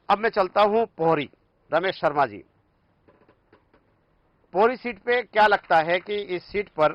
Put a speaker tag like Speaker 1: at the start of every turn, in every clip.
Speaker 1: अब मैं चलता हूं पोहरी, रमेश शर्मा जी, पोहरी सीट पे क्या लगता है कि इस सीट पर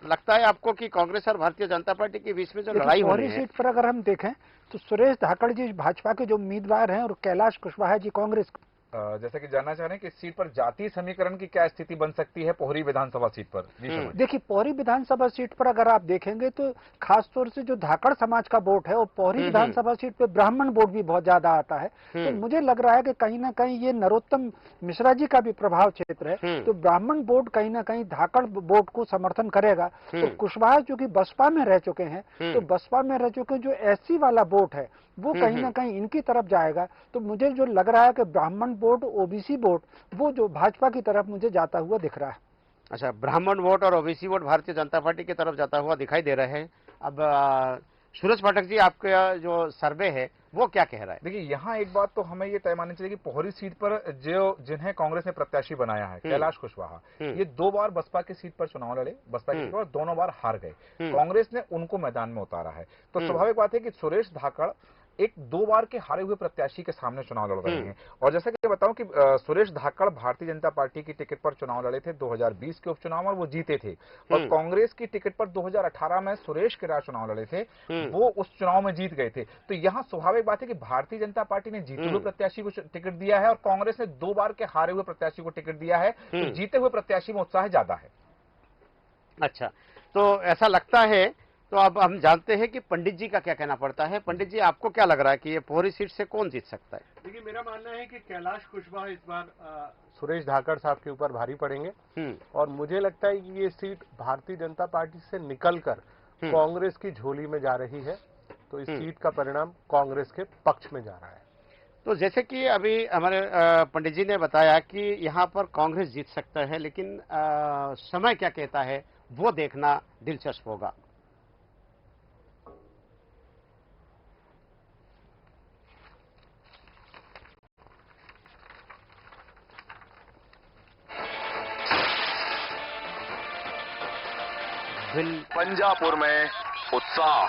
Speaker 1: लगता है आपको कि कांग्रेस और भारतीय जनता पार्टी के बीच में जो
Speaker 2: देखिए,
Speaker 1: लड़ाई होनी
Speaker 2: पौरी
Speaker 1: है?
Speaker 2: सीट पर अगर हम देखें तो सुरेश धाकड़ जी भाजपा के जो उम्मीदवार हैं और कैलाश कुशवाहा जी कांग्रेस।
Speaker 3: जैसा कि जानना चाह रहे हैं कि इस सीट पर जातीय समीकरण की क्या स्थिति बन सकती है पोहरी विधानसभा सीट पर? जी शर्मा जी।
Speaker 2: देखिए, पौरी विधानसभा सीट पर अगर आप देखेंगे तो खासतौर से जो धाकड़ समाज का वोट है और पौरी विधानसभा सीट पे ब्राह्मण वोट भी बहुत ज्यादा आता है। तो मुझे लग रहा है कि कहीं ना कहीं ये नरोत्तम मिश्रा जी का भी प्रभाव क्षेत्र है, तो ब्राह्मण वोट कहीं ना कहीं धाकड़ वोट को समर्थन करेगा। तो कुशवाहा चूंकि बसपा में रह चुके हैं, तो बसपा में रह चुके जो एससी वाला वोट है वो कहीं ना कहीं इनकी तरफ जाएगा। तो मुझे जो लग रहा है कि ब्राह्मण वोट, ओबीसी वोट, वो जो भाजपा की तरफ मुझे जाता हुआ दिख रहा है।
Speaker 1: अच्छा, ब्राह्मण वोट और OBC vote Bharatiya Janata party की तरफ जाता हुआ दिखाई दे रहे हैं। अब सूरज पाठक जी, आपका जो सर्वे है वो क्या कह रहा है?
Speaker 3: देखिए, यहाँ एक बात तो हमें ये तय माननी चाहिए कि पोहरी सीट पर जो जिन्हें कांग्रेस ने प्रत्याशी बनाया है, कैलाश कुशवाहा, ये 2 बार बसपा की सीट पर चुनाव लड़े, बसपा की सीट पर दोनों बार हार गए। कांग्रेस ने उनको मैदान में उतारा है। तो स्वाभाविक बात है कि सुरेश धाकड़ एक 2 बार के हारे हुए प्रत्याशी के सामने चुनाव लड़ रहे हैं। और जैसा कि बताऊं कि सुरेश धाकड़ भारतीय जनता पार्टी की टिकट पर चुनाव लड़े थे 2020 के उपचुनाव और वो जीते थे। और कांग्रेस की टिकट पर 2018 में सुरेश किरार चुनाव लड़े थे, वो उस चुनाव में जीत गए थे। तो यहां स्वाभाविक बात है कि भारतीय जनता पार्टी ने जीते हुए प्रत्याशी को टिकट दिया है और कांग्रेस ने 2 बार के हारे हुए प्रत्याशी को टिकट दिया है। तो जीते हुए प्रत्याशी में उत्साह ज्यादा है।
Speaker 1: अच्छा, तो ऐसा लगता है। तो अब हम जानते हैं कि पंडित जी का क्या कहना पड़ता है। पंडित जी, आपको क्या लग रहा है कि ये पोहरी सीट से कौन जीत सकता है?
Speaker 4: देखिए, मेरा मानना है कि कैलाश कुशवाहा इस बार
Speaker 5: सुरेश धाकड़ साहब के ऊपर भारी पड़ेंगे और मुझे लगता है कि ये सीट भारतीय जनता पार्टी से निकलकर कांग्रेस की झोली में जा रही है। तो इस सीट का परिणाम कांग्रेस के पक्ष में जा रहा है।
Speaker 1: तो जैसे कि अभी हमारे पंडित जी ने बताया कि यहाँ पर कांग्रेस जीत सकता है, लेकिन समय क्या कहता है वो देखना दिलचस्प होगा।
Speaker 6: पंजापुर में उत्साह